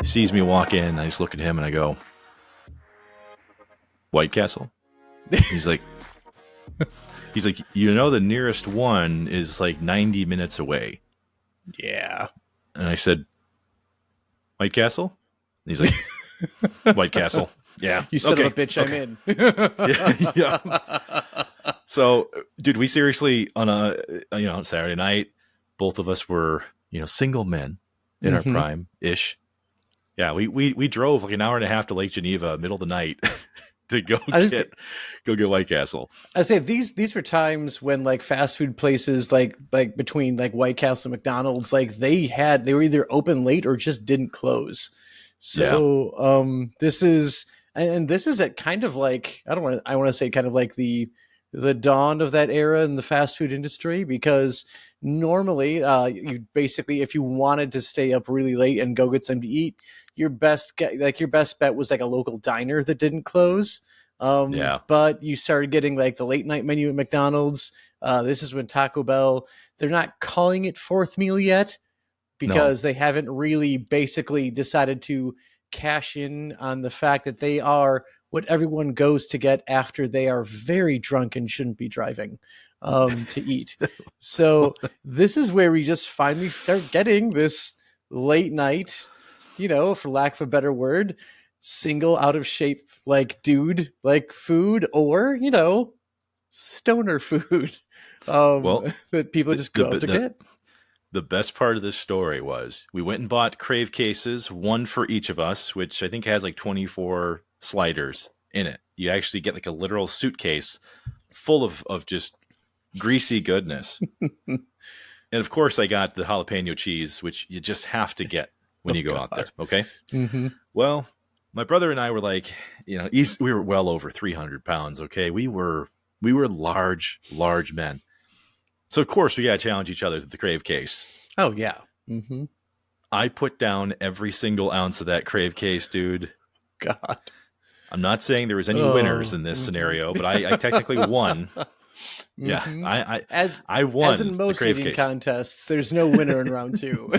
He sees me walk in. I just look at him and I go, White Castle? He's like, the nearest one is like 90 minutes away. Yeah. And I said, White Castle? And he's like, White Castle. Yeah. You son of a bitch, okay. I'm in. Yeah. So, dude, we seriously, on a Saturday night, both of us were, single men in our prime-ish. Yeah, we drove like an hour and a half to Lake Geneva, middle of the night, to go get White Castle. I say these were times when like fast food places like between like White Castle and McDonald's, like they were either open late or just didn't close. So this is at kind of like I want to say kind of like the dawn of that era in the fast food industry, because normally you basically, if you wanted to stay up really late and go get something to eat, your best bet was like a local diner that didn't close. But you started getting like the late night menu at McDonald's. This is when Taco Bell, they're not calling it fourth meal yet because they haven't really basically decided to cash in on the fact that they are what everyone goes to get after they are very drunk and shouldn't be driving to eat. So this is where we just finally start getting this late night, for lack of a better word, single out of shape, like dude, like food, or, stoner food that people just go out to get. The best part of this story was we went and bought Crave cases, one for each of us, which I think has like 24 sliders in it. You actually get like a literal suitcase full of just greasy goodness. And of course I got the jalapeno cheese, which you just have to get when you go out there. Okay. Mm-hmm. Well, my brother and I were like, we were well over 300 pounds. Okay. We were large men. So of course we got to challenge each other to the Crave case. Oh yeah. Mm-hmm. I put down every single ounce of that Crave case, dude. God. I'm not saying there was any winners in this scenario, but I technically won. Yeah, I won. As in most eating contests, there's no winner in round two.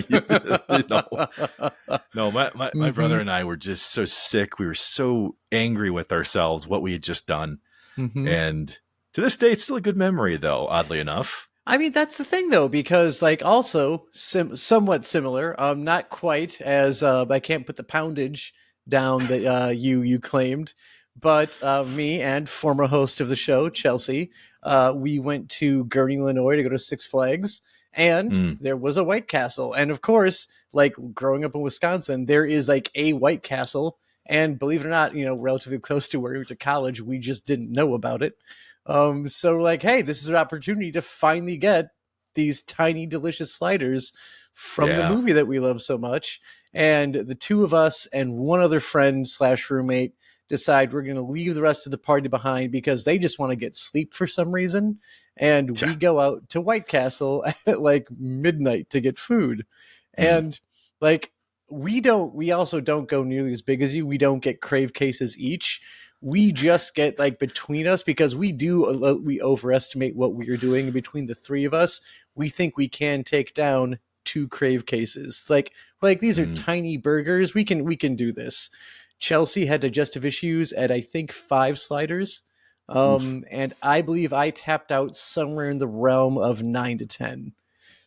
No, my brother and I were just so sick. We were so angry with ourselves, what we had just done. And to this day, it's still a good memory, though, oddly enough. I mean, that's the thing, though, because like also somewhat similar, not quite as I can't put the poundage down that you claimed, but me and former host of the show, Chelsea, we went to Gurnee, Illinois to go to Six Flags, and there was a White Castle. And of course, like growing up in Wisconsin, there is like a White Castle, and believe it or not, relatively close to where we went to college, we just didn't know about it. So like, hey, this is an opportunity to finally get these tiny, delicious sliders from the movie that we love so much. And the two of us and one other friend / roommate decide we're going to leave the rest of the party behind because they just want to get sleep for some reason. And we go out to White Castle at like midnight to get food. And like, we also don't go nearly as big as you. We don't get Crave cases each. We just get like between us, because we overestimate what we are doing. Between the three of us, we think we can take down 2 Crave cases. Like these are tiny burgers. We can do this. Chelsea had digestive issues at I think 5 sliders. And I believe I tapped out somewhere in the realm of 9 to 10.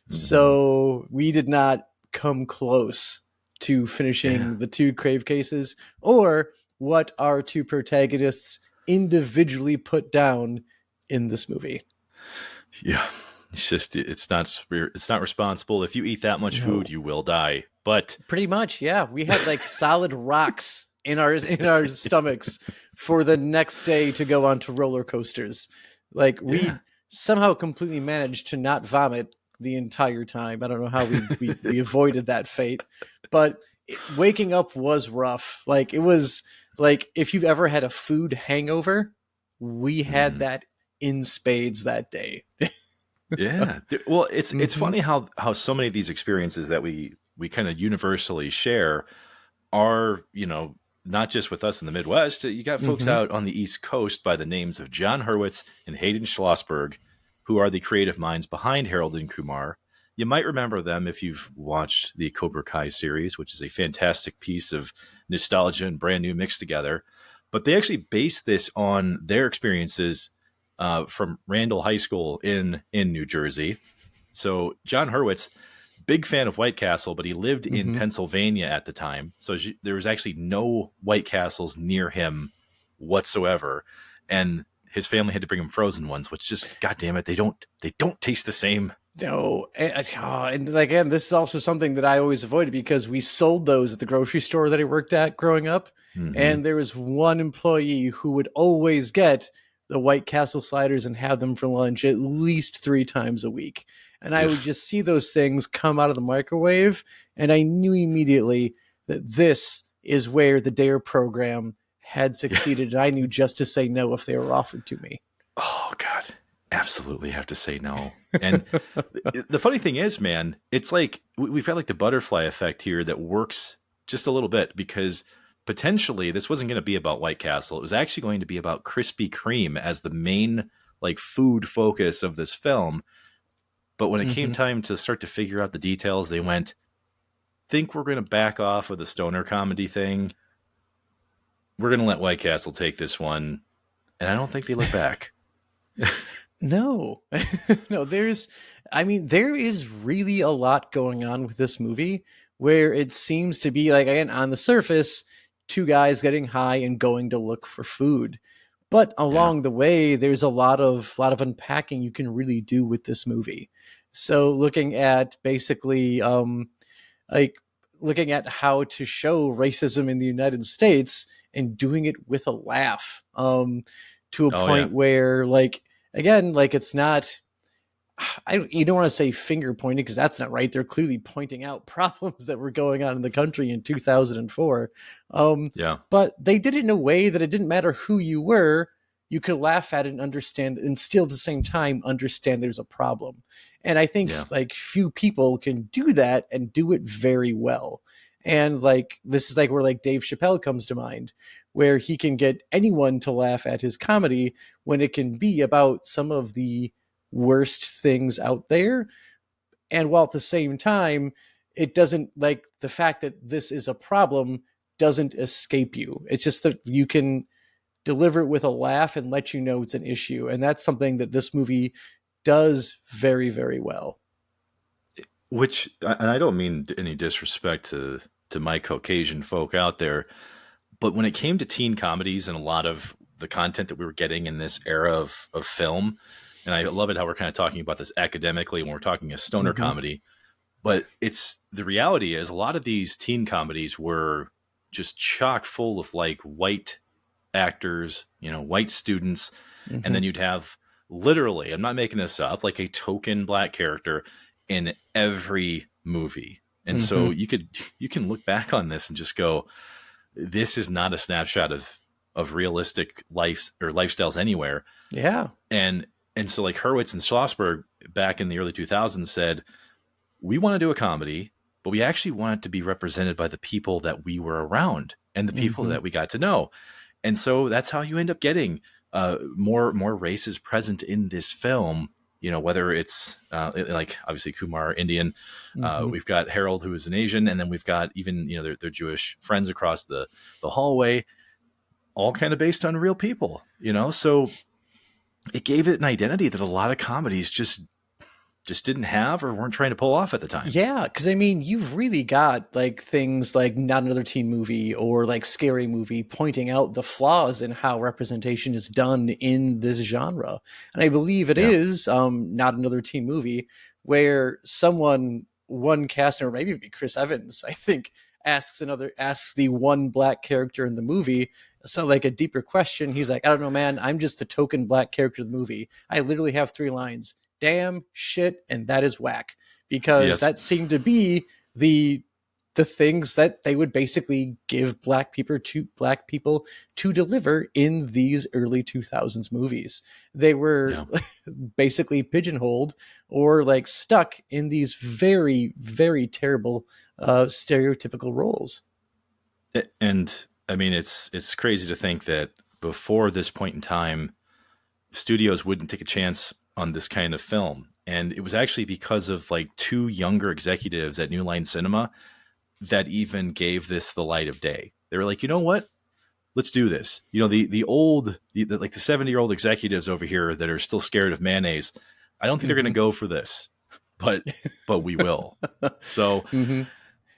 So we did not come close to finishing the 2 Crave cases, or what our 2 protagonists individually put down in this movie. Yeah. It's just, it's not responsible. If you eat that much food, you will die. But pretty much, yeah. We had like solid rocks in our stomachs for the next day to go onto roller coasters. Like we somehow completely managed to not vomit the entire time. I don't know how we avoided that fate, but waking up was rough. Like it was like, if you've ever had a food hangover, we had that in spades that day. Yeah. Well, it's funny how so many of these experiences that we kind of universally share are, not just with us in the Midwest. You got folks out on the East Coast by the names of John Hurwitz and Hayden Schlossberg, who are the creative minds behind Harold and Kumar. you might remember them if you've watched the Cobra Kai series, which is a fantastic piece of nostalgia and brand new mixed together. But they actually based this on their experiences from Randall High School in New Jersey. So John Hurwitz, big fan of White Castle, but he lived in Mm-hmm. Pennsylvania at the time, so there was actually no White Castles near him whatsoever, and his family had to bring him frozen ones, which just, God damn it, they don't taste the same. No, and again, this is also something that I always avoided because we sold those at the grocery store that I worked at growing up, Mm-hmm. and there was one employee who would always get the White Castle sliders and have them for lunch at least 3 times a week. And I would just see those things come out of the microwave, and I knew immediately that this is where the DARE program had succeeded. And I knew just to say no if they were offered to me. Oh God, absolutely have to say no. And the funny thing is, man, it's like we've got like the butterfly effect here that works just a little bit, because potentially this wasn't going to be about White Castle. It was actually going to be about Krispy Kreme as the main like food focus of this film. But when it came Mm-hmm. time to start to figure out the details, they went, think we're going to back off of the stoner comedy thing. We're going to let White Castle take this one. And I don't think they look back. No, no, there is really a lot going on with this movie where it seems to be like, again, on the surface, two guys getting high and going to look for food. But Yeah. along the way, there's a lot of unpacking you can really do with this movie. So looking at basically, like looking at how to show racism in the United States and doing it with a laugh, to a Oh, yeah. point where, like, again, like it's not. You don't want to say finger pointing because that's not right. They're clearly pointing out problems that were going on in the country in 2004. Um, Yeah. but they did it in a way that it didn't matter who you were. You could laugh at it and understand, and still at the same time understand there's a problem. And I think Yeah. like few people can do that and do it very well. And like this is like where like Dave Chappelle comes to mind, where he can get anyone to laugh at his comedy when it can be about some of the worst things out there. And while at the same time, it doesn't, like, the fact that this is a problem doesn't escape you. It's just that you can deliver it with a laugh and let you know it's an issue. And that's something that this movie does very, very well. Which, and I don't mean any disrespect to my Caucasian folk out there, but when it came to teen comedies and a lot of the content that we were getting in this era of film, and I love it how we're kind of talking about this academically when we're talking a stoner Mm-hmm. comedy, but it's the reality is a lot of these teen comedies were just chock full of like white actors, white students, and Mm-hmm. then you'd have literally, I'm not making this up, like a token black character in every movie. And so Mm-hmm. you can look back on this and just go, this is not a snapshot of realistic lives or lifestyles anywhere. Yeah. And so like Hurwitz and Schlossberg back in the early 2000s said, we want to do a comedy, but we actually want it to be represented by the people that we were around and the people Mm-hmm. that we got to know. And so that's how you end up getting more races present in this film. Whether it's like obviously Kumar Indian, Mm-hmm. we've got Harold who is an Asian, and then we've got even their Jewish friends across the hallway, all kind of based on real people. So it gave it an identity that a lot of comedies just didn't have or weren't trying to pull off at the time. Yeah, because I mean, you've really got like things like Not Another Teen Movie or like Scary Movie pointing out the flaws in how representation is done in this genre. And I believe it Yeah. is Not Another Teen Movie where one cast, or maybe it'd be Chris Evans, I think, asks the one black character in the movie. So like a deeper question. He's like, I don't know, man. I'm just the token black character of the movie. I literally have 3 lines: damn, shit, and that is whack. Because Yes. that seemed to be the things that they would basically give black people to deliver in these early 2000s movies. They were Yeah. basically pigeonholed or like stuck in these very, very terrible stereotypical roles. And I mean, it's crazy to think that before this point in time, studios wouldn't take a chance on this kind of film. And it was actually because of like two younger executives at New Line Cinema that even gave this the light of day. They were like, you know what? Let's do this. You know, like the 70-year-old executives over here that are still scared of mayonnaise. I don't think they're going to Mm-hmm. go for this, but we will. So, Mm-hmm.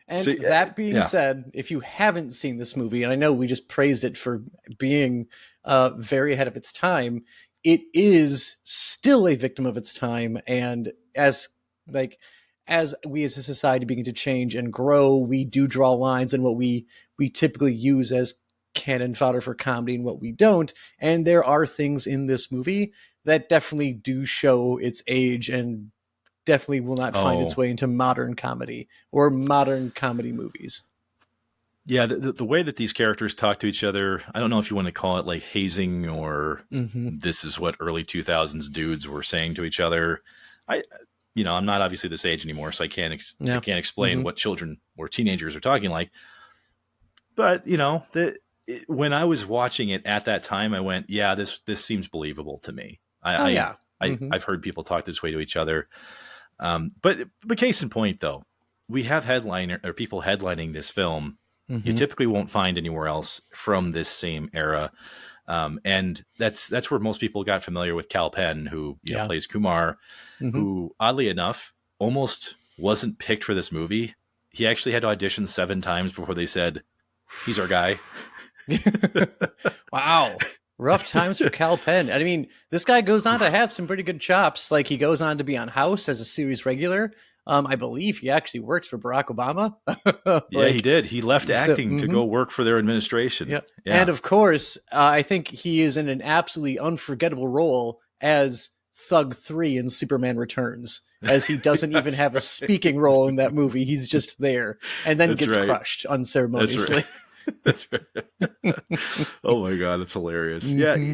And so that being yeah. said, if you haven't seen this movie, and I know we just praised it for being very ahead of its time, it is still a victim of its time. And like as we as a society begin to change and grow, we do draw lines in what we typically use as cannon fodder for comedy and what we don't. And there are things in this movie that definitely do show its age and definitely will not find its Oh, way into modern comedy or modern comedy movies. yeah. The way that these characters talk to each other, I don't know if you want to call it like hazing or Mm-hmm. this is what early 2000s dudes were saying to each other. I, I'm not obviously this age anymore, so I Yeah. can't explain Mm-hmm. what children or teenagers are talking like. But when I was watching it at that time, I went, yeah, this seems believable to me. Oh I, yeah. I Mm-hmm. I've heard people talk this way to each other. But case in point, though, we have headliner or people headlining this film. You Mm-hmm. typically won't find anywhere else from this same era, and that's where most people got familiar with Cal Penn, who Yeah. plays Kumar, Mm-hmm. who oddly enough almost wasn't picked for this movie. He actually had to audition 7 times before they said he's our guy. Wow. Rough times for Cal Penn. I mean, this guy goes on to have some pretty good chops. Like he goes on to be on House as a series regular. I believe he actually works for Barack Obama. Yeah, he Like, did. He left so, acting to go work for their administration. yeah. And Yeah. of course, I think he is in an absolutely unforgettable role as Thug 3 in Superman Returns, as he doesn't even That's have a right. speaking role in that movie. He's just there and then That's gets right. crushed That's right. unceremoniously. That's right. Oh my god, that's hilarious. Yeah. Mm-hmm.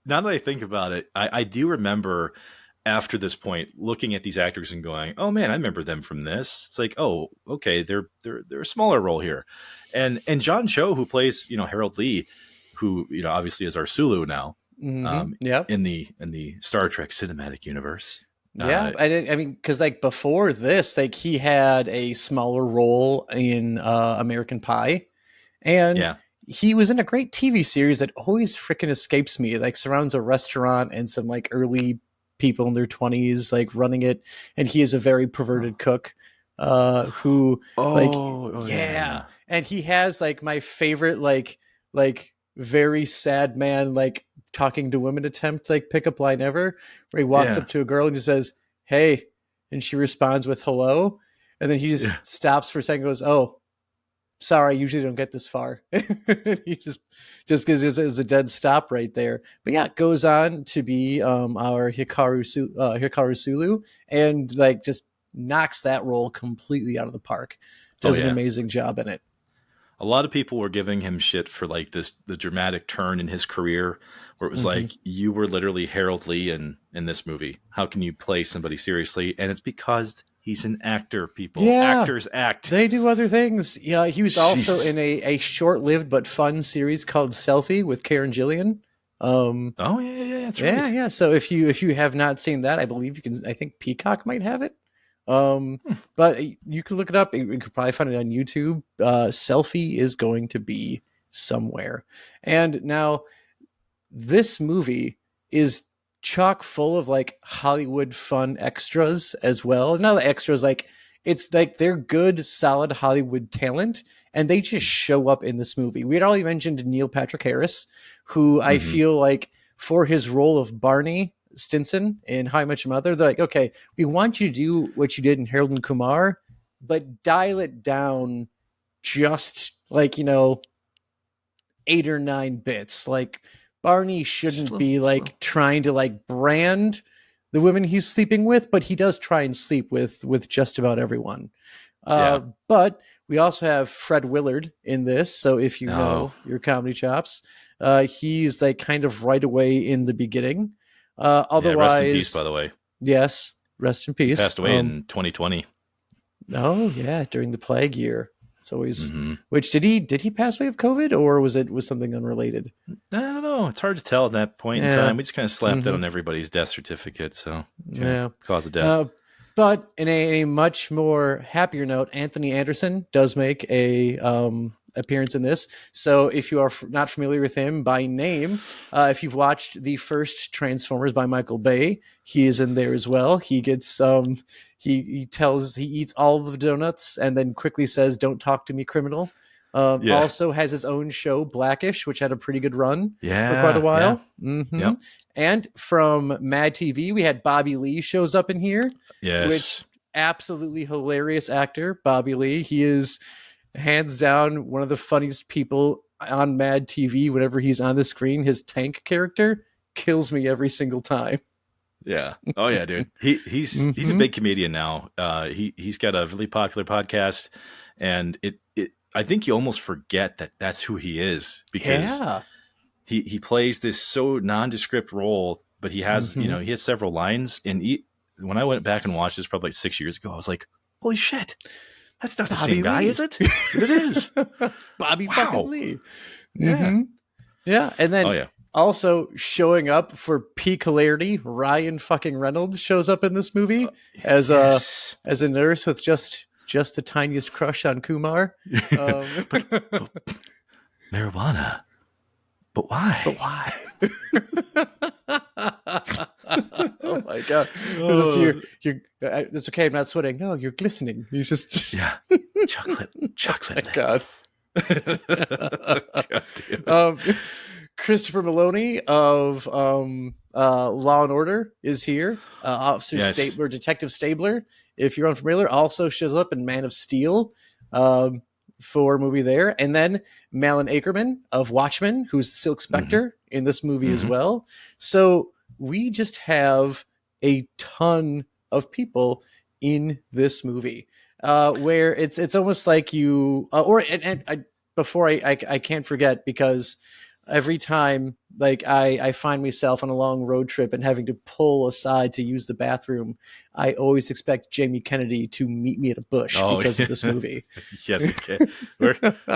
Now that I think about it, I do remember after this point looking at these actors and going, "Oh man, I remember them from this." It's like, "Oh, okay, they're a smaller role here," and John Cho, who plays Harold Lee, who obviously is our Sulu now, Mm-hmm. Yep. in the Star Trek cinematic universe. Yeah, I mean, because like before this, like he had a smaller role in American Pie, and Yeah, he was in a great TV series that always freaking escapes me. Like surrounds a restaurant and some like early people in their 20s like running it, and he is a very perverted cook, who like oh yeah, yeah, yeah. and he has like my favorite like very sad man like talking to women attempt like pickup line ever, where he walks Yeah. up to a girl and just says, "Hey," and she responds with "hello," and then he Yeah. just stops for a second and goes, "Oh, sorry, I usually don't get this far." He just gives it a dead stop right there. But yeah, it goes on to be our Hikaru Sulu, and like just knocks that role completely out of the park. Oh Does an yeah. amazing job in it. A lot of people were giving him shit for like the dramatic turn in his career where it was Mm-hmm. like you were literally Harold Lee in this movie. How can you play somebody seriously? And it's because he's an actor, people. Yeah, Actors act. they do other things. Yeah, he was also Jeez. in a short-lived but fun series called Selfie with Karen Gillian. Um, Oh yeah, that's yeah, right. yeah. So if you have not seen that, I believe you can. I think Peacock might have it. But you could look it up. You could probably find it on YouTube. Selfie is going to be somewhere. And now this movie is chock full of like Hollywood fun extras as well. Now the extras like it's like they're good, solid Hollywood talent, and they just show up in this movie. We had already mentioned Neil Patrick Harris, who I Mm-hmm. feel like for his role of Barney Stinson in How I Met Your Mother, they're like, okay, we want you to do what you did in Harold and Kumar, but dial it down just like 8 or 9 bits. Like Barney shouldn't Slow, be slow. like trying to like brand the women he's sleeping with, but he does try and sleep with just about everyone. Yeah. But we also have Fred Willard in this, so if you know Oh. your comedy chops, he's like kind of right away in the beginning. Yeah. Rest in peace, Otherwise, by the way. yes, rest in He peace. passed away in 2020. Oh yeah, during the plague year. It's always. Mm-hmm. Which did he pass away of COVID, or was something unrelated? I don't know. It's hard to tell at that point in Yeah. time. We just kind of slapped it on everybody's death certificate. So, Yeah. cause of death. But in a much more happier note, Anthony Anderson does make a appearance in this. So if you are not familiar with him by name, if you've watched the first Transformers by Michael Bay, he is in there as well. He gets he eats all of the donuts and then quickly says, "Don't talk to me, criminal." Also has his own show, Blackish, which had a pretty good run for quite a while. Yep. And from Mad TV, we had Bobby Lee shows up in here. Yes. Which absolutely hilarious actor, Bobby Lee. He is hands down one of the funniest people on Mad TV. Whenever he's on the screen, his tank character kills me every single time. Yeah. Oh yeah, dude. He's a big comedian now. He's got a really popular podcast, and it I think you almost forget that that's who he is, because he plays this so nondescript role, but he has he has several lines. And when I went back and watched this probably like 6 years ago, I was like, holy shit, that's not the same guy, is it? It is. Bobby fucking Lee. Yeah. And then also showing up for peak hilarity, Ryan fucking Reynolds shows up in this movie as a nurse with just the tiniest crush on Kumar. But marijuana. But why? Oh my god! It's okay. I'm not sweating. No, you're glistening. You just chocolate. God. God Christopher Maloney of Law and Order is here. Officer Stabler, Detective Stabler, if you're unfamiliar, also shows up in Man of Steel for a movie there. And then Malin Akerman of Watchmen, who's Silk Spectre in this movie as well. So we just have a ton of people in this movie where it's almost like you before I can't forget, because every time like I find myself on a long road trip and having to pull aside to use the bathroom, I always expect Jamie Kennedy to meet me at a bush because of this movie. Yes, okay.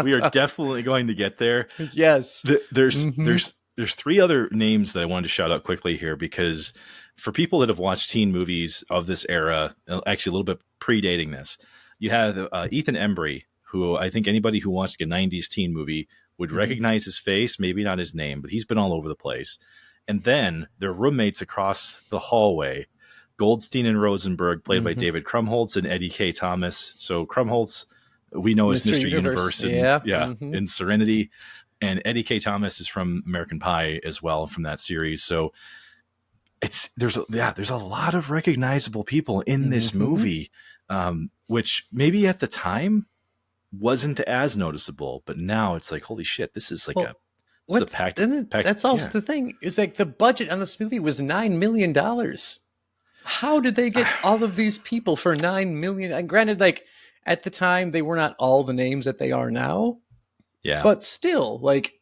We are definitely going to get there. Yes. There's three other names that I wanted to shout out quickly here, because for people that have watched teen movies of this era, actually a little bit predating this, you have Ethan Embry, who I think anybody who watched a 90s teen movie would recognize his face, maybe not his name, but he's been all over the place. And then their roommates across the hallway, Goldstein and Rosenberg, played by David Krumholtz and Eddie K. Thomas. So Krumholtz, we know as Mr. Universe in Serenity. And Eddie K. Thomas is from American Pie as well, from that series. So there's a lot of recognizable people in this movie, which maybe at the time wasn't as noticeable, but now it's like, holy shit, this is like packed. That's also the thing, is like the budget on this movie was $9 million. How did they get all of these people for $9 million? And granted, like at the time they were not all the names that they are now. Yeah. But still, like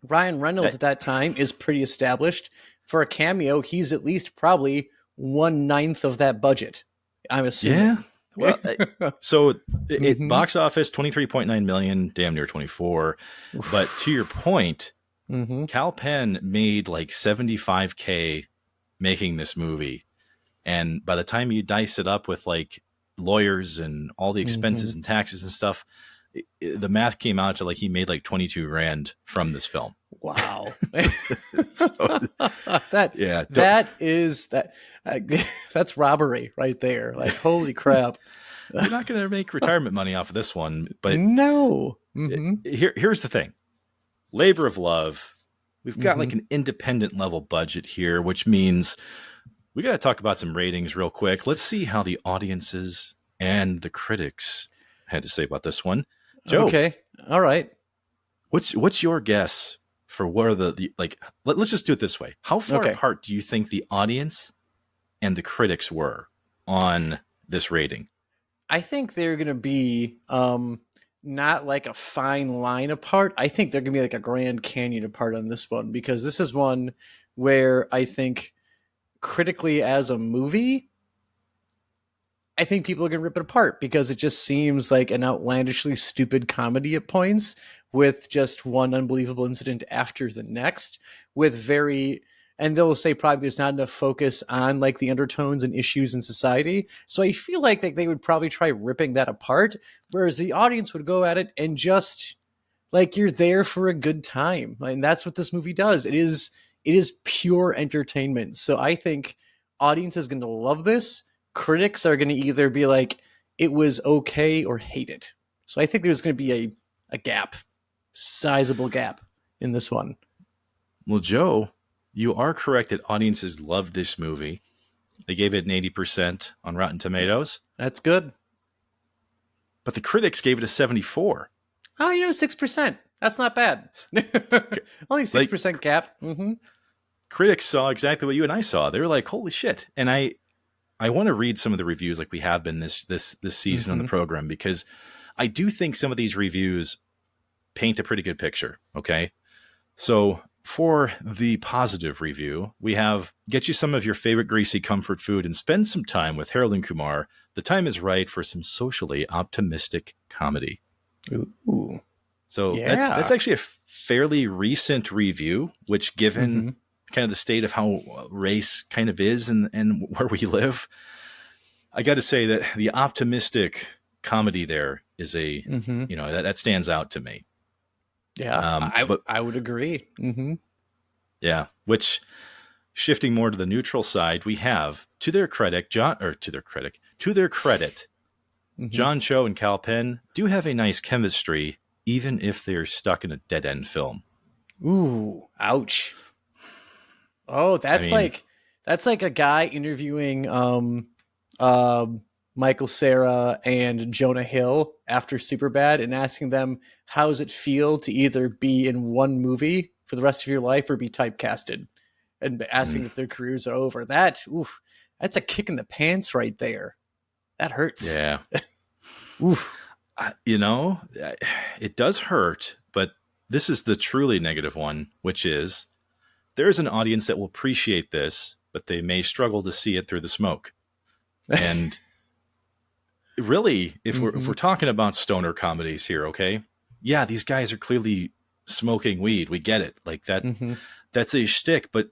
Ryan Reynolds at that time is pretty established. For a cameo, he's at least probably 1/9 of that budget, I'm assuming. Yeah. Well, so it box office 23.9 million, damn near 24. But to your point, Kal Penn made like 75K making this movie. And by the time you dice it up with like lawyers and all the expenses and taxes and stuff, the math came out to like he made like 22 grand from this film. Wow. That's robbery right there. Like, holy crap. You're not going to make retirement money off of this one, but no. Here's the thing. Labor of Love. We've got like an independent level budget here, which means we got to talk about some ratings real quick. Let's see how the audiences and the critics had to say about this one. Joe. Okay. All right. What's your guess for where the like, let's just do it this way. How far apart do you think the audience and the critics were on this rating? I think they're going to be not like a fine line apart. I think they're going to be like a Grand Canyon apart on this one, because this is one where I think critically as a movie, I think people are going to rip it apart because it just seems like an outlandishly stupid comedy at points with just one unbelievable incident after the next with very and they'll say probably there's not enough focus on like the undertones and issues in society. So I feel like they would probably try ripping that apart, whereas the audience would go at it and just like you're there for a good time. And that's what this movie does. It is pure entertainment. So I think audience is going to love this. Critics are going to either be like it was okay or hate it. So I think there's going to be a gap, sizable gap in this one. Well, Joe, you are correct that audiences loved this movie. They gave it an 80% on Rotten Tomatoes, That's good. but the critics gave it a 74. Oh, 6%. That's not bad. Only 6% gap. Mm-hmm. Critics saw exactly what you and I saw. They were like, "Holy shit!" And I want to read some of the reviews, like we have been this season on the program, because I do think some of these reviews paint a pretty good picture. Okay, so for the positive review, we have get you some of your favorite greasy comfort food and spend some time with Harold and Kumar. The time is right for some socially optimistic comedy. Ooh. So Yeah. that's actually a fairly recent review, which given kind of the state of how race kind of is and where we live, I got to say that the optimistic comedy there is that stands out to me. Yeah, I would agree. Mm-hmm. Yeah, which shifting more to the neutral side, we have to their credit, John Cho and Cal Penn do have a nice chemistry, even if they're stuck in a dead end film. Ooh, ouch. Oh, that's like a guy interviewing Michael Cera and Jonah Hill after Superbad and asking them how does it feel to either be in one movie for the rest of your life or be typecasted, and asking if their careers are over. That's a kick in the pants right there. That hurts. Yeah. Oof. It does hurt, but this is the truly negative one, which is there's an audience that will appreciate this, but they may struggle to see it through the smoke. And really, if we're talking about stoner comedies here, okay? Yeah, these guys are clearly smoking weed. We get it. Like that that's a shtick, but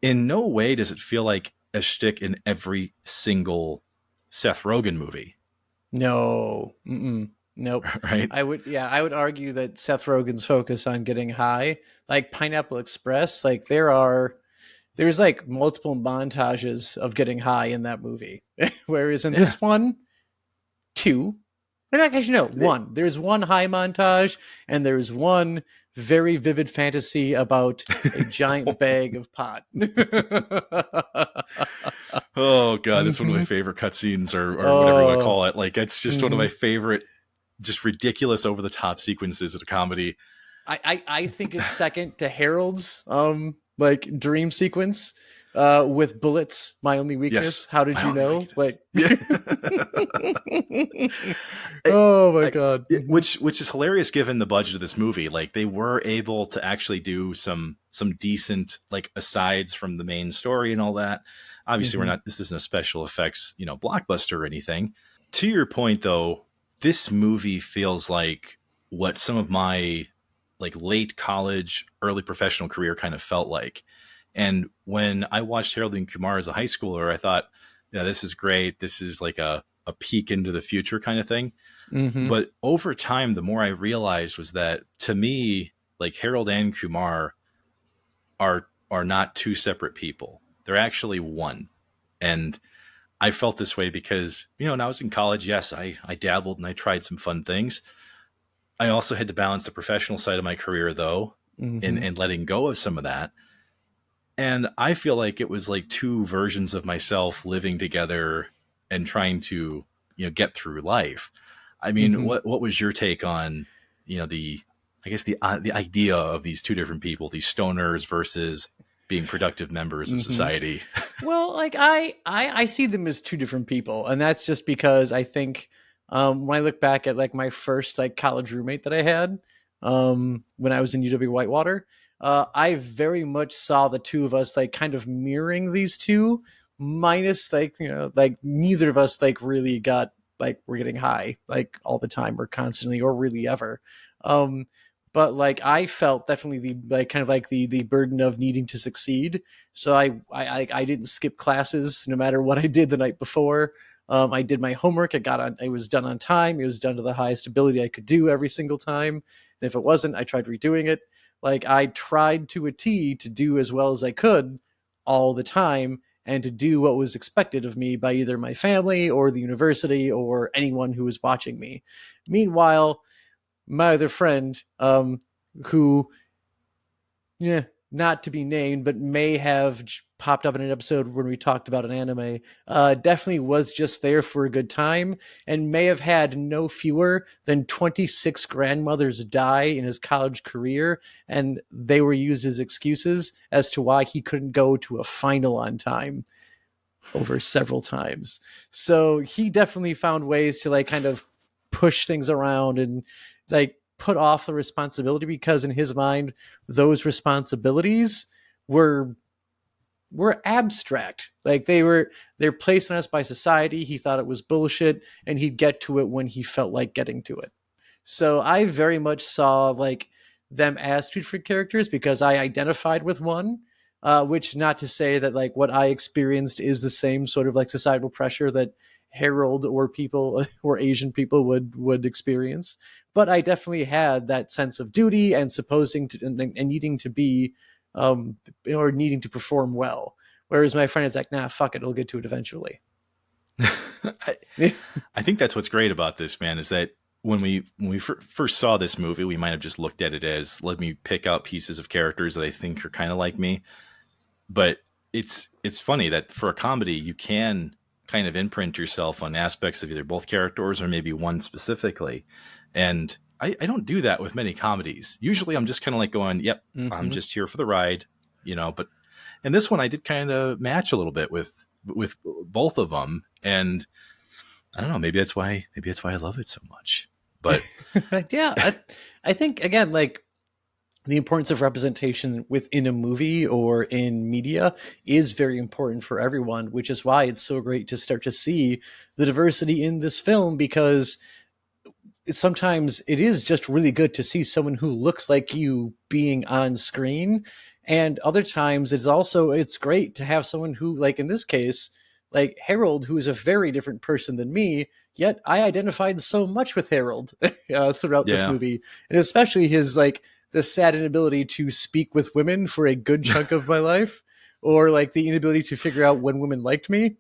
in no way does it feel like a shtick in every single Seth Rogen movie. No. Nope. Right? I would argue that Seth Rogen's focus on getting high, like Pineapple Express, like there's like multiple montages of getting high in that movie. Whereas in this one, two. One. There's one high montage and there's one very vivid fantasy about a giant bag of pot. Oh god, it's one of my favorite cutscenes or whatever you want to call it. Like it's just one of my favorite, just ridiculous over the top sequences of a comedy. I think it's second to Harold's like dream sequence with bullets, my only weakness. Yes. How did you know? Like Yeah. oh my god. Which is hilarious given the budget of this movie. Like they were able to actually do some decent like asides from the main story and all that. Obviously this isn't a special effects, blockbuster or anything. To your point though, this movie feels like what some of my like late college, early professional career kind of felt like. And when I watched Harold and Kumar as a high schooler, I thought, yeah, this is great. This is like a peek into the future kind of thing. But over time, the more I realized was that to me, like Harold and Kumar are not two separate people. They're actually one. And I felt this way because, when I was in college, yes, I dabbled and I tried some fun things. I also had to balance the professional side of my career though, and letting go of some of that. And I feel like it was like two versions of myself living together and trying to, get through life. I mean, what was your take on, the idea of these two different people, these stoners versus being productive members of society? Well, like I see them as two different people, and that's just because I think when I look back at like my first like college roommate that I had when I was in UW Whitewater, I very much saw the two of us like kind of mirroring these two minus like, like neither of us like really got like we're getting high like all the time or constantly or really ever. Um, but like I felt definitely the like kind of like the burden of needing to succeed. So I didn't skip classes no matter what I did the night before. I did my homework. It was done on time. It was done to the highest ability I could do every single time. And if it wasn't, I tried redoing it. Like I tried to a T to do as well as I could all the time and to do what was expected of me by either my family or the university or anyone who was watching me. Meanwhile, my other friend, who, yeah, not to be named, but may have popped up in an episode when we talked about an anime, definitely was just there for a good time and may have had no fewer than 26 grandmothers die in his college career. And they were used as excuses as to why he couldn't go to a final on time over several times. So he definitely found ways to like kind of push things around and like put off the responsibility because in his mind those responsibilities were abstract. Like they're placed on us by society. He thought it was bullshit and he'd get to it when he felt like getting to it. So I very much saw like them as two different characters because I identified with one, which not to say that like what I experienced is the same sort of like societal pressure that Harold or people or Asian people would experience, but I definitely had that sense of duty and supposing to and needing to be or needing to perform well. Whereas my friend is like, nah, fuck it, we'll get to it eventually. I think that's what's great about this, man, is that when we first saw this movie, we might have just looked at it as let me pick out pieces of characters that I think are kind of like me. But it's funny that for a comedy, you can kind of imprint yourself on aspects of either both characters or maybe one specifically. And I don't do that with many comedies. Usually I'm just kind of like going, yep, I'm just here for the ride, but in this one I did kind of match a little bit with both of them. And I don't know, maybe that's why I love it so much. But yeah, I think again, like the importance of representation within a movie or in media is very important for everyone, which is why it's so great to start to see the diversity in this film, because sometimes it is just really good to see someone who looks like you being on screen. And other times it's great to have someone who, like in this case, like Harold, who is a very different person than me, yet I identified so much with Harold throughout this movie. And especially his like the sad inability to speak with women for a good chunk of my life, or like the inability to figure out when women liked me.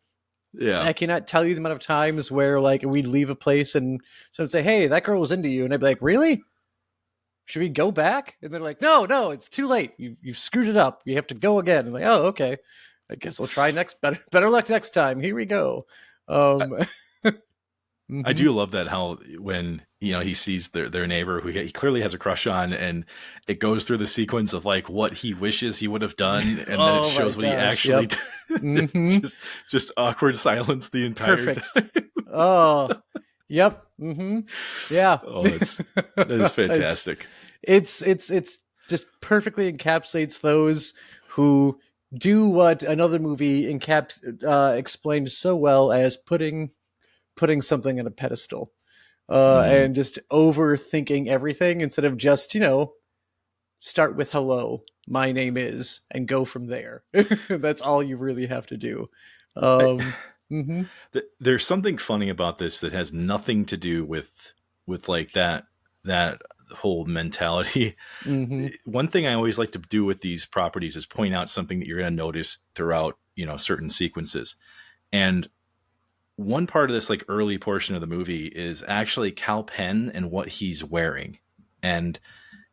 yeah, I cannot tell you the amount of times where like we'd leave a place and someone would say, "Hey, that girl was into you," and I'd be like, "Really? Should we go back?" And they're like, "No, it's too late. You've screwed it up. You have to go again." I'm like, "Oh, okay. I guess we'll try next. Better luck next time. Here we go." I do love that how when he sees their neighbor who he clearly has a crush on, and it goes through the sequence of like what he wishes he would have done, and then it shows what he actually did. Just awkward silence the entire time. Oh, yep. Yeah. Oh, that is fantastic. It's just perfectly encapsulates those who do what another movie explained so well as putting something on a pedestal, and just overthinking everything instead of just start with hello, my name is, and go from there. That's all you really have to do. There's something funny about this that has nothing to do with like that whole mentality. One thing I always like to do with these properties is point out something that you're going to notice throughout certain sequences. And one part of this like early portion of the movie is actually Kal Penn and what he's wearing. And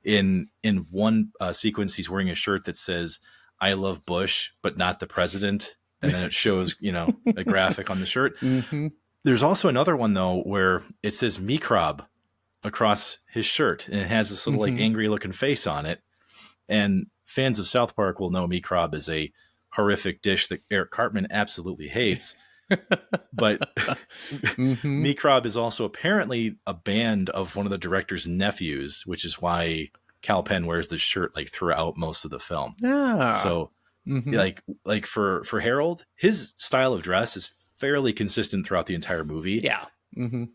in one sequence, he's wearing a shirt that says, "I love Bush, but not the president." And then it shows, a graphic on the shirt. There's also another one though, where it says Microb across his shirt, and it has this little like angry looking face on it. And fans of South Park will know Microb is a horrific dish that Eric Cartman absolutely hates. But Microb is also apparently a band of one of the director's nephews, which is why Kal Penn wears this shirt like throughout most of the film. Yeah. So Mm-hmm. Like for Harold, his style of dress is fairly consistent throughout the entire movie. Yeah. Mm-hmm.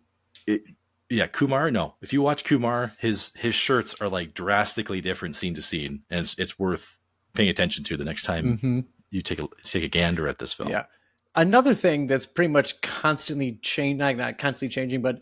It, yeah, Kumar. No, if you watch Kumar, his shirts are like drastically different scene to scene, and it's worth paying attention to the next time Mm-hmm. you take a gander at this film. Yeah. Another thing that's pretty much constantly changing, not constantly changing, but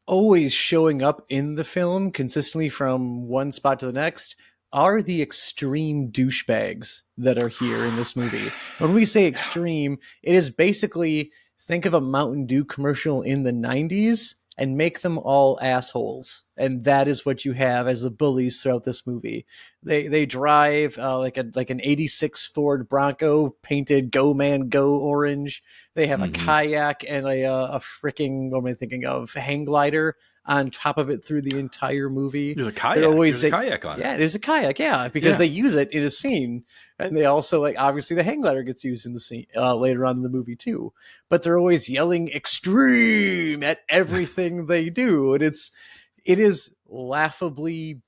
always showing up in the film consistently from one spot to the next are the extreme douchebags that are here in this movie. When we say extreme, it is basically think of a Mountain Dew commercial in the 90s and make them all assholes. And that is what you have as the bullies throughout this movie. They drive like an 86 Ford Bronco painted Go Man Go orange. They have a Mm-hmm. kayak and a freaking, what am I thinking of, hang glider on top of it through the entire movie. There's a They're kayak. always There's a kayak on it. yeah, there's a kayak, yeah, because Yeah. they use it in a scene, and they also like obviously the hang glider gets used in the scene later on in the movie too. But they're always yelling extreme at everything they do, and it is laughably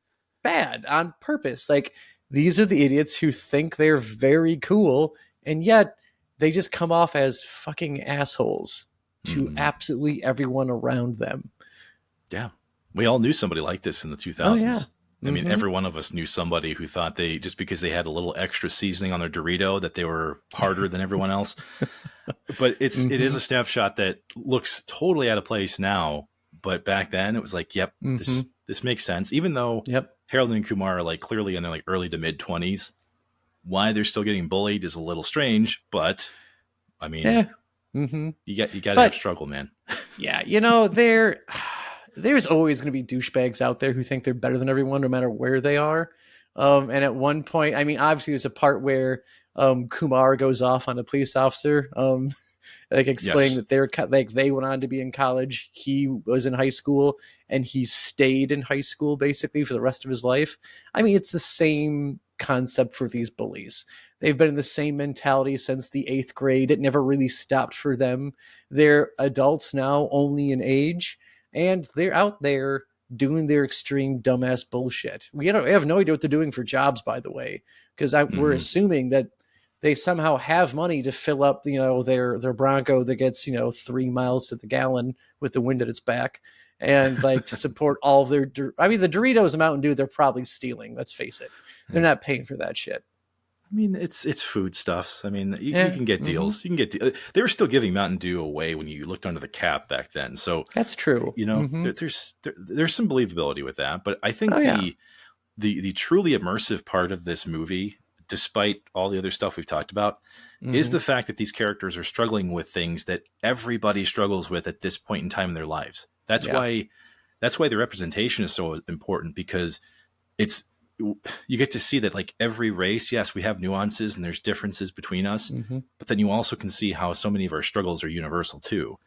bad on purpose. Like these are the idiots who think they're very cool, and yet they just come off as fucking assholes to Mm-hmm. absolutely everyone around them. Yeah. We all knew somebody like this in the 2000s. Oh, yeah. I mean, Mhm. every one of us knew somebody who thought they, just because they had a little extra seasoning on their Dorito, that they were harder than everyone else. But it is a snapshot that looks totally out of place now. But back then it was like, yep, this makes sense. Even though Yep. Harold and Kumar are like clearly in their like early to mid 20s, why they're still getting bullied is a little strange. But I mean, Yeah. Mm-hmm. you got to But- have struggle, man. Yeah, there's always going to be douchebags out there who think they're better than everyone, no matter where they are. And at one point, I mean, obviously, there's a part where Kumar goes off on a police officer, like explaining Yes. that they went on to be in college. He was in high school, and he stayed in high school basically for the rest of his life. I mean, it's the same concept for these bullies. They've been in the same mentality since the 8th grade. It never really stopped for them. They're adults now, only in age, and they're out there doing their extreme dumbass bullshit. We have no idea what they're doing for jobs, by the way, because we're assuming that they somehow have money to fill up, their Bronco that gets 3 miles to the gallon with the wind at its back, and like to support all of their. I mean, the Doritos and Mountain Dew they're probably stealing. Let's face it, they're not paying for that shit. I mean, it's foodstuffs. I mean, you can get deals. You can get. They were still giving Mountain Dew away when you looked under the cap back then. So That's true. there's some believability with that. But I think the truly immersive part of this movie, despite all the other stuff we've talked about, is the fact that these characters are struggling with things that everybody struggles with at this point in time in their lives. That's why the representation is so important, because you get to see that like every race, yes, we have nuances and there's differences between us, but then you also can see how so many of our struggles are universal too.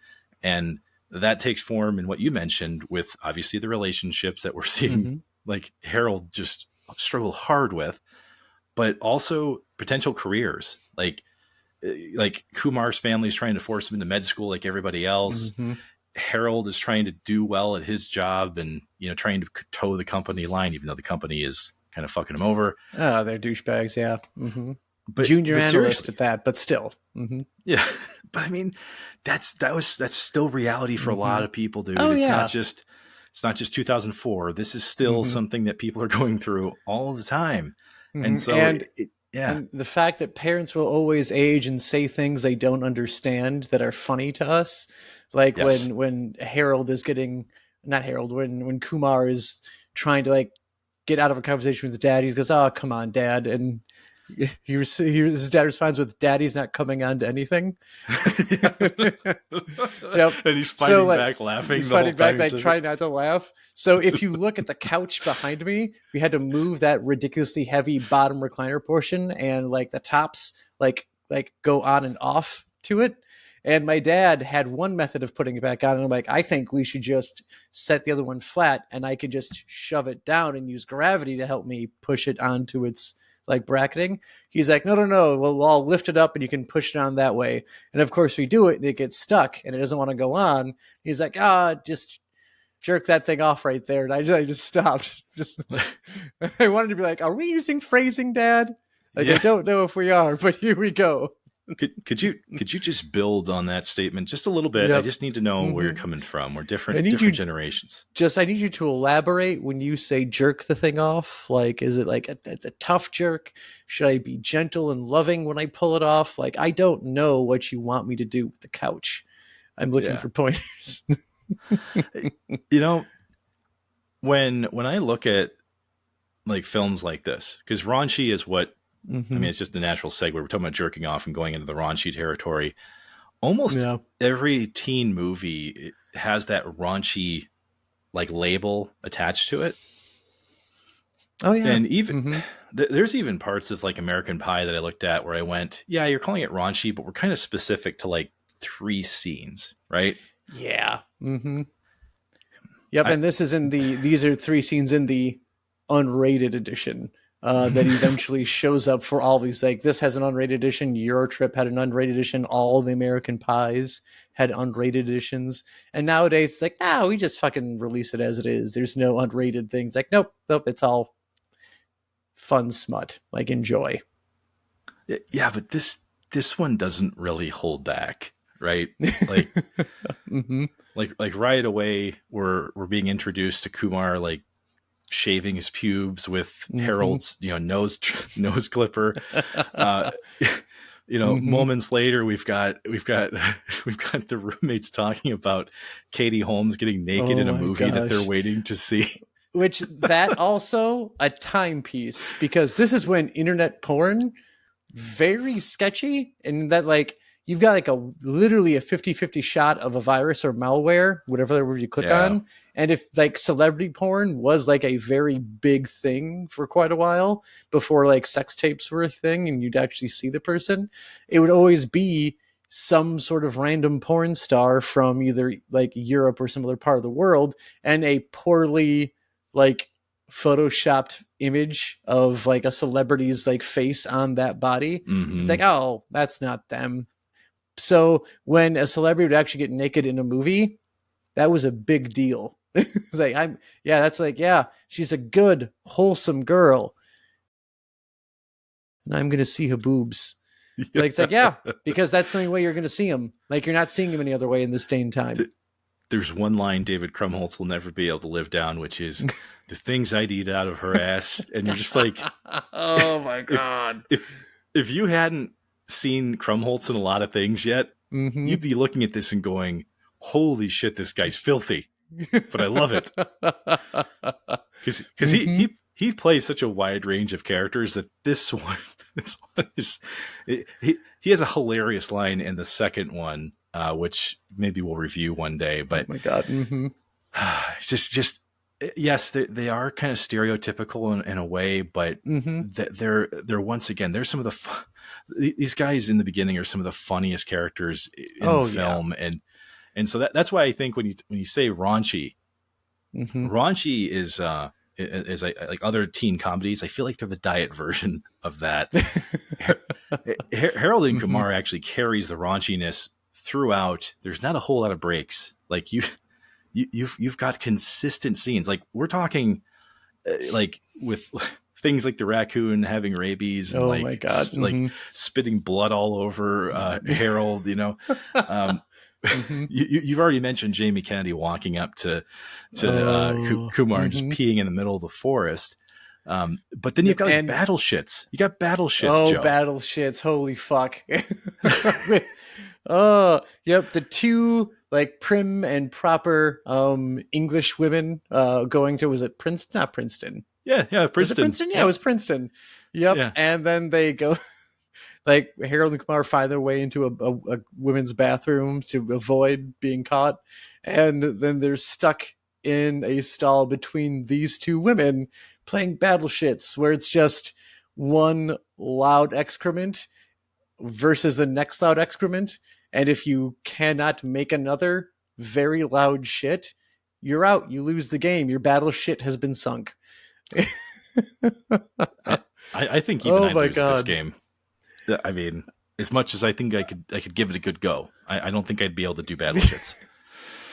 And that takes form in what you mentioned with obviously the relationships that we're seeing, like Harold just struggle hard with, but also potential careers. Like Kumar's family is trying to force him into med school like everybody else. Harold is trying to do well at his job and, trying to toe the company line, even though the company is kind of fucking him over. Oh, they're douchebags. Yeah. But Junior analyst seriously, at that, but still. yeah. But I mean, that's still reality for a lot of people, dude. Oh, it's yeah. not just 2004. This is still something that people are going through all the time. And so, And yeah. And the fact that parents will always age and say things they don't understand that are funny to us. Like Yes. when Harold is getting, not Harold, when Kumar is trying to like get out of a conversation with his dad, he goes, "Oh, come on, Dad." And his dad responds with, "Daddy's not coming on to anything." Yep. And he's fighting back, laughing. He's the whole fighting back, time like he says trying not to laugh. So if you look at the couch behind me, we had to move that ridiculously heavy bottom recliner portion, and like the tops like go on and off to it. And my dad had one method of putting it back on, and I'm like, I think we should just set the other one flat, and I could just shove it down and use gravity to help me push it onto its like bracketing. He's like, no. Well, I'll lift it up and you can push it on that way. And of course we do it and it gets stuck and it doesn't want to go on. He's like, just jerk that thing off right there. And I just stopped. I wanted to be like, are we using phrasing, Dad? Like, I Yeah. don't know if we are, but here we go. Could you just build on that statement just a little bit? I Yep. just need to know where you're hmm coming from. We're I different need different you generations. I need you to elaborate when you say jerk the thing off. Like, is it like a tough jerk? Should I be gentle and loving when I pull it off? Like, I don't know what you want me to do with the couch. I'm looking Yeah. for pointers. You know, when I look at like films like this, because raunchy is what I hmm mean, it's just a natural segue. We're talking about jerking off and going into the raunchy territory. Almost Yeah. every teen movie has that raunchy like label attached to it. Oh yeah. And even hmm there's even parts of like American Pie that I looked at where I went, yeah, you're calling it raunchy, but we're kind of specific to like 3 scenes, right? Yeah. Yep. I And this is in the. These are 3 scenes in the unrated edition. That eventually shows up for all these. Like, this has an unrated edition. Eurotrip had an unrated edition. All the American Pies had unrated editions. And nowadays, it's like, we just fucking release it as it is. There's no unrated things. Like, nope, it's all fun smut. Like, enjoy. yeah, but this one doesn't really hold back, right? Like hmm like right away we're being introduced to Kumar like shaving his pubes with hmm Harold's nose clipper. Uh, hmm moments later we've got the roommates talking about Katie Holmes getting naked Oh in a my movie that they're gosh. waiting to see. Which, that also a timepiece, because this is when internet porn, very sketchy, and that, like, you've got like a literally a 50-50 shot of a virus or malware, whatever you click Yeah. on. And if like celebrity porn was like a very big thing for quite a while before like sex tapes were a thing and you'd actually see the person, it would always be some sort of random porn star from either like Europe or some other part of the world, and a poorly like photoshopped image of like a celebrity's like face on that body. It's Mm-hmm. like, oh, that's not them. So when a celebrity would actually get naked in a movie, that was a big deal. It's like, that's like, yeah, she's a good, wholesome girl, and I'm gonna see her boobs. Like, it's like, yeah, because that's the only way you're gonna see them. Like, you're not seeing them any other way in this day and time. There's one line David Krumholtz will never be able to live down, which is the things I'd eat out of her ass. And you're just like, Oh my if god. if if you hadn't seen Krumholtz in a lot of things yet, Mm-hmm. you'd be looking at this and going, "Holy shit, this guy's filthy," but I love it because mm-hmm. he plays such a wide range of characters that this one is he has a hilarious line in the second one, which maybe we'll review one day. Oh But my god. Mm-hmm. it's just yes, they are kind of stereotypical in a way, but Mm-hmm. they're once again they're some of these guys in the beginning are some of the funniest characters in the Oh yeah. film, and so that's why I think when you say raunchy, Mm-hmm. raunchy is like other teen comedies. I feel like they're the diet version of that. Harold and mm-hmm. Kumar actually carries the raunchiness throughout. There's not a whole lot of breaks. Like you've got consistent scenes. Like we're talking like with things like the raccoon having rabies and Oh my god. like Mm-hmm. spitting blood all over Harold. Um, mm-hmm. you've already mentioned Jamie Kennedy walking up to Oh. Kumar and just Mm-hmm. peeing in the middle of the forest. But then you've Yep. got like And battle shits. You got battle shits, Joe. battle shits. Holy fuck. Oh, yep. The two like prim and proper English women going to, was it Princeton? Not Princeton. Yeah, Was it Princeton. Princeton? Yeah, it Yep. was Princeton. Yep. Yeah. And then they go, like, Harold and Kumar find their way into a women's bathroom to avoid being caught, and then they're stuck in a stall between these two women playing battle shits, where it's just one loud excrement versus the next loud excrement, and if you cannot make another very loud shit, you're out. You lose the game. Your battle shit has been sunk. I think even Oh I'd my lose at this god. game. I mean, as much as I think I could give it a good go, I don't think I'd be able to do battle shits.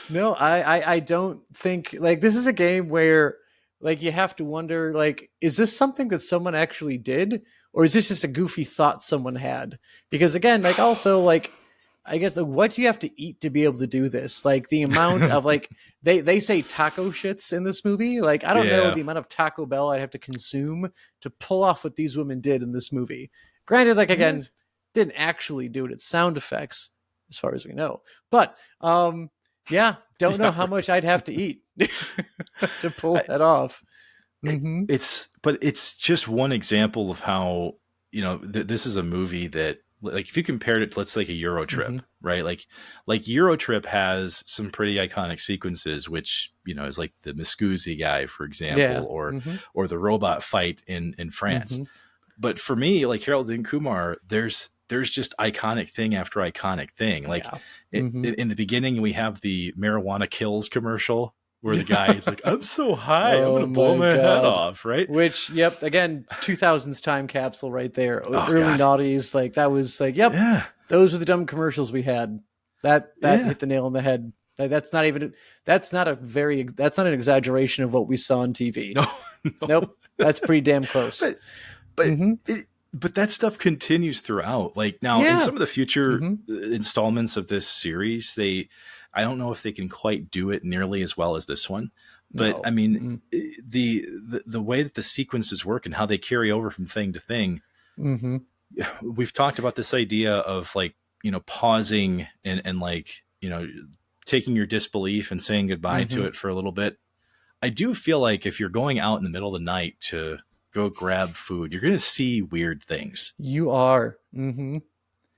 No, I don't think, like, this is a game where, like, you have to wonder, like, is this something that someone actually did, or is this just a goofy thought someone had? Because again, like also like I guess what do you have to eat to be able to do this? Like the amount of like they say taco shits in this movie. Like I don't know Yeah. the amount of Taco Bell I'd have to consume to pull off what these women did in this movie. Granted, like again, didn't actually do it. It's sound effects, as far as we know. But yeah, don't know how much I'd have to eat to pull that off. Mm-hmm. It's just one example of how, you know, this is a movie that, like, if you compared it to, let's say, like a Euro Trip, Mm-hmm. right? Like Euro Trip has some pretty iconic sequences, which, you know, is like the Muscoozy guy, for example, Yeah. or Mm-hmm. or the robot fight in France. Mm-hmm. But for me, like Harold and Kumar, there's just iconic thing after iconic thing. Like Yeah. Mm-hmm. in the beginning, we have the marijuana kills commercial where the guy is like, "I'm so high, I'm Oh gonna blow my my head God. off," right? Which, yep, again, 2000s time capsule right there. Oh, Early God. noughties, like that was like, yep, Yeah, those were the dumb commercials we had. That yeah. hit the nail on the head. Like, that's not an exaggeration of what we saw on TV. No, Nope, that's pretty damn close. but Mhm. but that stuff continues throughout. Like now, in Yeah. some of the future Mhm. installments of this series, I don't know if they can quite do it nearly as well as this one. But No. I mean, the way that the sequences work and how they carry over from thing to thing, Mhm. we've talked about this idea of, like, you know, pausing and like, you know, taking your disbelief and saying goodbye to Mhm. it for a little bit. I do feel like if you're going out in the middle of the night to go grab food, you're going to see weird things. You are. Mhm.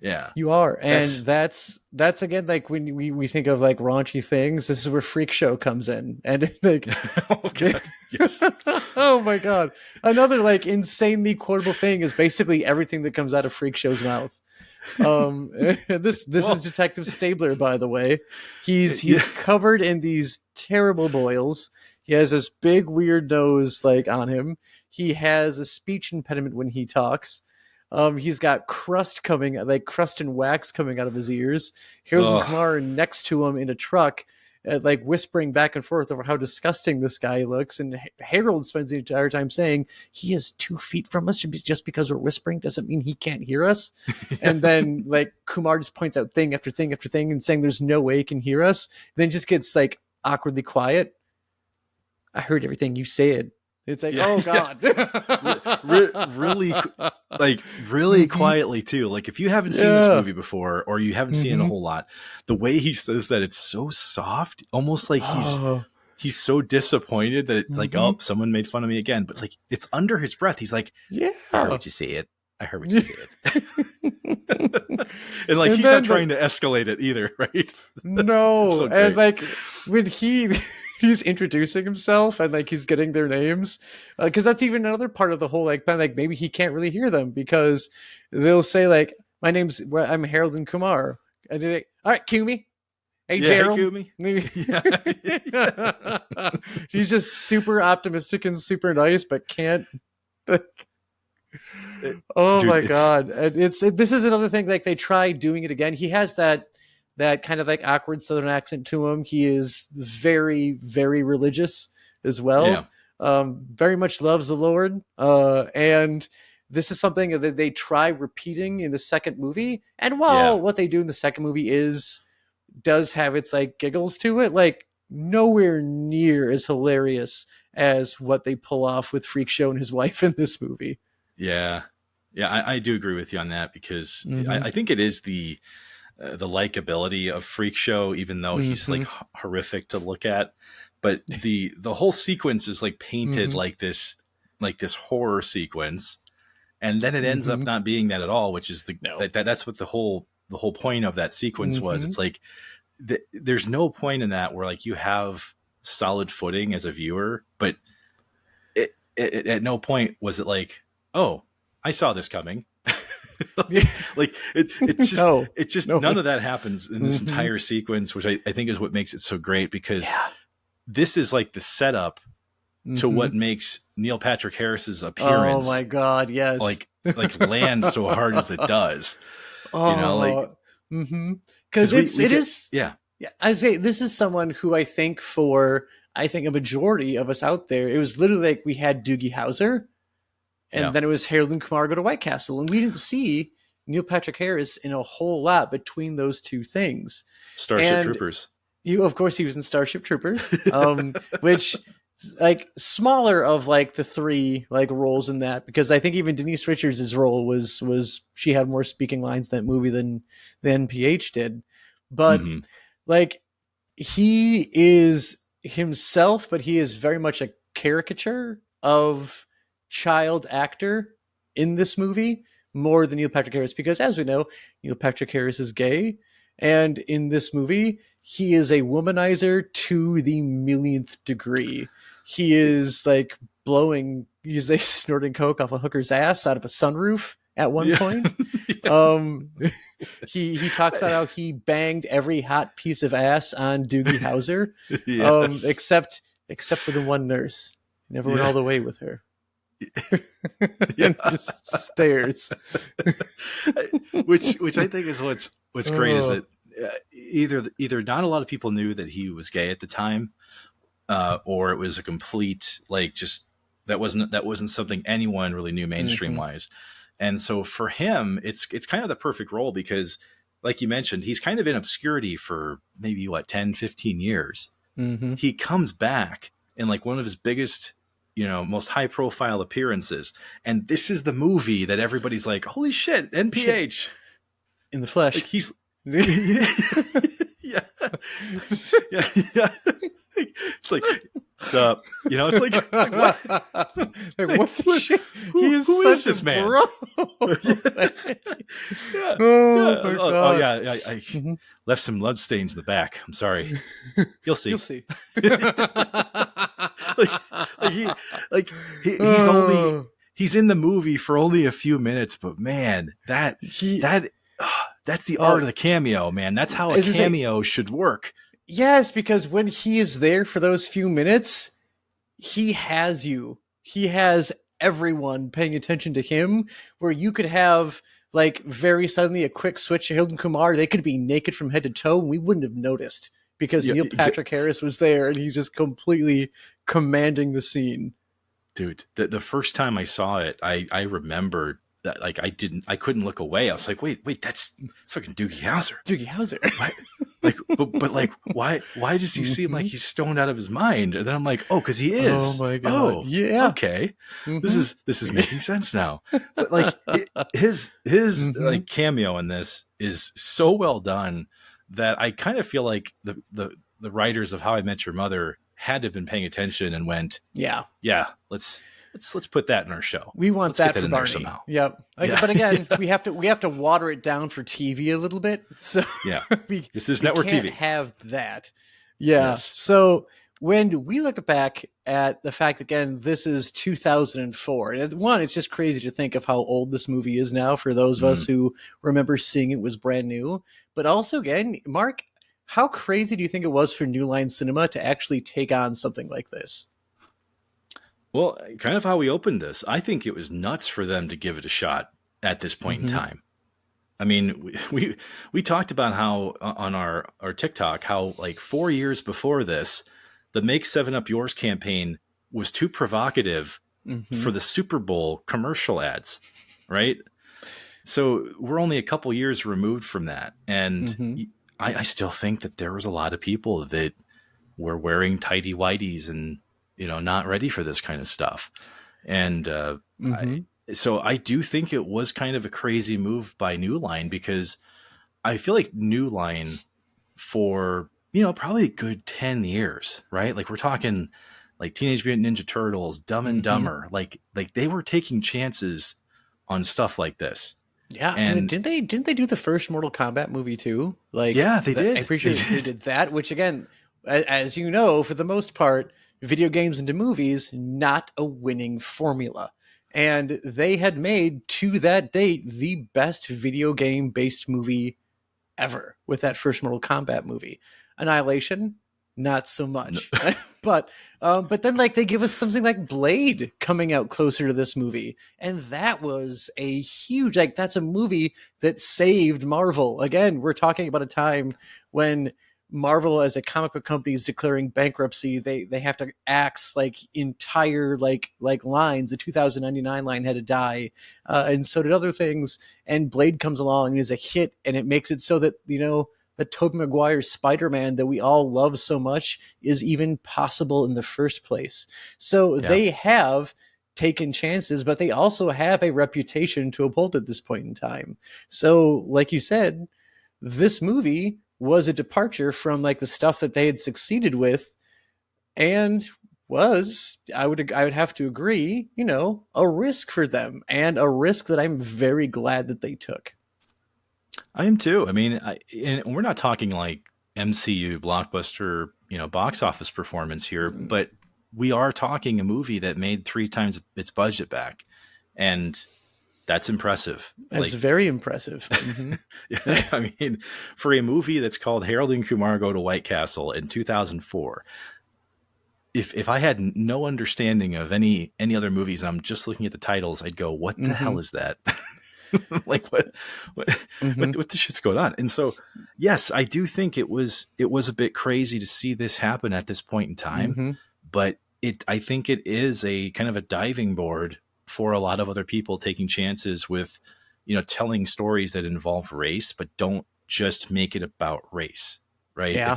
Yeah. You are. And that's again, like when we think of like raunchy things, this is where Freak Show comes in. And like, Oh, God. Yes. oh my God. Another like insanely quotable thing is basically everything that comes out of Freak Show's mouth. This is Detective Stabler, by the way. He's covered in these terrible boils. He has this big weird nose like on him. He has a speech impediment when he talks. He's got crust and wax coming out of his ears. Harold and Kumar are next to him in a truck, like whispering back and forth over how disgusting this guy looks. And Harold spends the entire time saying he is 2 feet from us. Just because we're whispering doesn't mean he can't hear us. And then like Kumar just points out thing after thing after thing and saying there's no way he can hear us. Then just gets like awkwardly quiet. I heard everything you said. It's like, oh God. Really, like really quietly too. Like if you haven't seen this movie before, or you haven't seen it a whole lot, the way he says that, it's so soft, almost like he's so disappointed that it, like, oh, someone made fun of me again. But like it's under his breath. He's like, yeah, I heard you say it. I heard what you said. And like he's not trying to escalate it either, right? No. So and like when he's introducing himself and like he's getting their names, because that's even another part of the whole like maybe he can't really hear them because they'll say like I'm Harold and Kumar, and they're like, all right, Kumi. Hey, Gerald. Hey, yeah. He's just super optimistic and super nice, but can't. Oh, dude, my God! This is another thing. Like they try doing it again. He has that kind of like awkward Southern accent to him. He is very, very religious as well. Yeah. Very much loves the Lord. And this is something that they try repeating in the second movie. And while what they do in the second movie does have its like giggles to it, like nowhere near as hilarious as what they pull off with Freak Show and his wife in this movie. Yeah. I do agree with you on that because I think it is the likability of Freak Show, even though he's like horrific to look at. But the whole sequence is like painted like this horror sequence, and then it ends up not being that at all, which is that's what the whole point of that sequence was. It's like there's no point in that where like you have solid footing as a viewer, but it at no point was it like, oh, I saw this coming. Like it's just none of that happens in this entire sequence, which I think is what makes it so great, because this is like the setup to what makes Neil Patrick Harris's appearance. Oh my God, yes. Like land so hard as it does. Oh, you know, like because it is. I say this is someone who I think a majority of us out there, it was literally like we had Doogie Howser. and then it was Harold and Kumar Go to White Castle, and we didn't see Neil Patrick Harris in a whole lot between those two things. Starship Troopers. Of course, he was in Starship Troopers, which like smaller of like the three like roles in that, because I think even Denise Richards' role was she had more speaking lines in that movie than PH did, but like he is himself, but he is very much a caricature of child actor in this movie more than Neil Patrick Harris, because as we know, Neil Patrick Harris is gay, and in this movie he is a womanizer to the millionth degree. He is like he's like snorting coke off a hooker's ass out of a sunroof at one point. He talked about how he banged every hot piece of ass on Doogie Howser, except for the one nurse. He never went all the way with her. And just stares. which I think is what's great is that either not a lot of people knew that he was gay at the time, or it was a complete like just that wasn't something anyone really knew mainstream wise. And so for him, it's kind of the perfect role because, like you mentioned, he's kind of in obscurity for maybe 10, 15 years. He comes back in like one of his biggest, most high profile appearances. And this is the movie that everybody's like, holy shit, NPH. In the flesh. Like he's yeah. It's like, sup? It's like what? Like, what the shit? Who is this man? Bro. My God. I left some blood stains in the back. I'm sorry. You'll see. He's in the movie for only a few minutes, but man, that's the art of the cameo, man. That's how a cameo should work. Yes, because when he is there for those few minutes, he has you. He has everyone paying attention to him, where you could have like very suddenly a quick switch to Harold and Kumar. They could be naked from head to toe and we wouldn't have noticed because Neil Patrick Harris was there and he's just completely commanding the scene. Dude, the first time I saw it, I remembered that like I couldn't look away. I was like, wait, that's fucking Doogie Howser. Doogie Howser. but like, why does he seem like he's stoned out of his mind? And then I'm like, oh, because he is. Oh my God. Oh, yeah. Okay. This is making sense now. But like his like cameo in this is so well done that I kind of feel like the writers of How I Met Your Mother had to have been paying attention and went, yeah, let's put that in our show. We want that for Barney somehow. Yep. But again, we have to water it down for TV a little bit. So yeah, this is network TV. Have that. Yeah. Yes. So when we look back at the fact, again, this is 2004, and it's just crazy to think of how old this movie is now for those of us who remember seeing it was brand new. But also, again, Mark, how crazy do you think it was for New Line Cinema to actually take on something like this? Well, kind of how we opened this. I think it was nuts for them to give it a shot at this point in time. I mean, we talked about how on our TikTok, how like 4 years before this, the Make 7 Up Yours campaign was too provocative for the Super Bowl commercial ads, right? So we're only a couple years removed from that. And I still think that there was a lot of people that were wearing tighty-whities and, not ready for this kind of stuff. And so I do think it was kind of a crazy move by New Line, because I feel like New Line for, probably a good 10 years, right? Like we're talking like Teenage Mutant Ninja Turtles, Dumb and Dumber, like they were taking chances on stuff like this. Yeah, and didn't they do the first Mortal Kombat movie too? Like, yeah, they did. I'm pretty sure they did that. Which again, as you know, for the most part, video games into movies, not a winning formula. And they had made, to that date, the best video game based movie ever with that first Mortal Kombat movie. Annihilation, not so much. But then like they give us something like Blade coming out closer to this movie, and that was a huge, that's a movie that saved Marvel. Again, we're talking about a time when Marvel as a comic book company is declaring bankruptcy, they have to axe like entire like lines. The 2099 line had to die, and so did other things. And Blade comes along and is a hit, and it makes it so that the Tobey Maguire Spider-Man that we all love so much is even possible in the first place. So they have taken chances, but they also have a reputation to uphold at this point in time. So, like you said, this movie was a departure from like the stuff that they had succeeded with, and was, I would have to agree, a risk for them, and a risk that I'm very glad that they took. I am too. I mean, and we're not talking like MCU blockbuster, box office performance here, but we are talking a movie that made 3 times its budget back, and that's impressive. That's very impressive. Mm-hmm. Yeah, I mean, for a movie that's called Harold and Kumar Go to White Castle in 2004, if I had no understanding of any other movies, I'm just looking at the titles, I'd go, "What the hell is that?" Like what the shit's going on? And so, yes, I do think it was a bit crazy to see this happen at this point in time, but I think it is a kind of a diving board for a lot of other people taking chances with, telling stories that involve race, but don't just make it about race. Right. Yeah.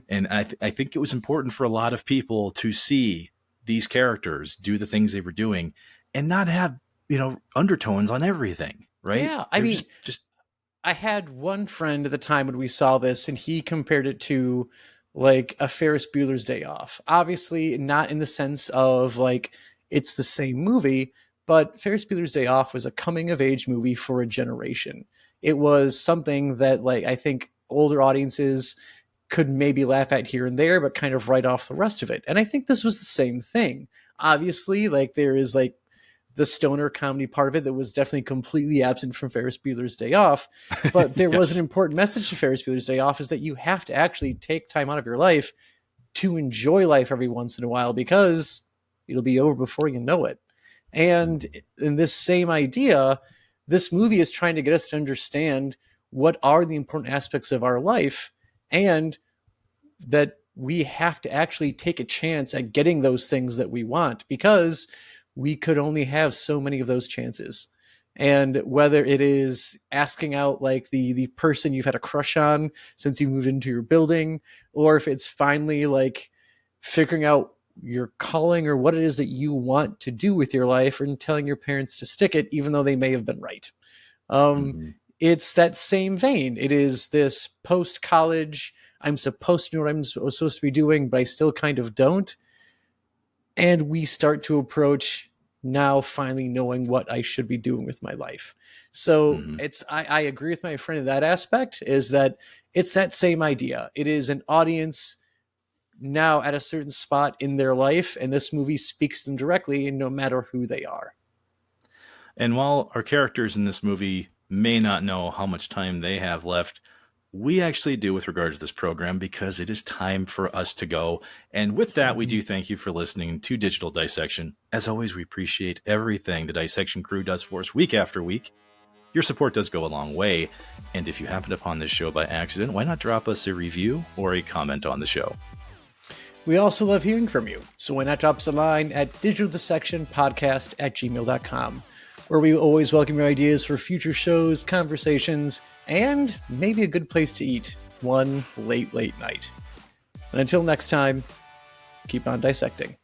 And I think it was important for a lot of people to see these characters do the things they were doing and not have, undertones on everything. Right. Yeah. I mean, just I had one friend at the time when we saw this, and he compared it to like a Ferris Bueller's Day Off. Obviously, not in the sense of like it's the same movie, but Ferris Bueller's Day Off was a coming of age movie for a generation. It was something that like I think older audiences could maybe laugh at here and there, but kind of write off the rest of it. And I think this was the same thing. Obviously, like there is like the stoner comedy part of it that was definitely completely absent from Ferris Bueller's Day Off. But there was an important message to Ferris Bueller's Day Off, is that you have to actually take time out of your life to enjoy life every once in a while, because it'll be over before you know it. And in this same idea, this movie is trying to get us to understand what are the important aspects of our life, and that we have to actually take a chance at getting those things that we want, because we could only have so many of those chances. And whether it is asking out like the person you've had a crush on since you moved into your building, or if it's finally like figuring out your calling or what it is that you want to do with your life, and telling your parents to stick it, even though they may have been right. It's that same vein. It is this post-college, I'm supposed to know what I'm supposed to be doing, but I still kind of don't. And we start to approach now finally knowing what I should be doing with my life. So I agree with my friend in that aspect, is that it's that same idea. It is an audience now at a certain spot in their life, and this movie speaks to them directly, and no matter who they are. And while our characters in this movie may not know how much time they have left, we actually do with regards to this program, because it is time for us to go. And with that, we do thank you for listening to Digital Dissection. As always, we appreciate everything the Dissection crew does for us week after week. Your support does go a long way. And if you happened upon this show by accident, why not drop us a review or a comment on the show? We also love hearing from you, so why not drop us a line at digitaldissectionpodcast@gmail.com, where we always welcome your ideas for future shows, conversations, and maybe a good place to eat one late night. And until next time, keep on dissecting.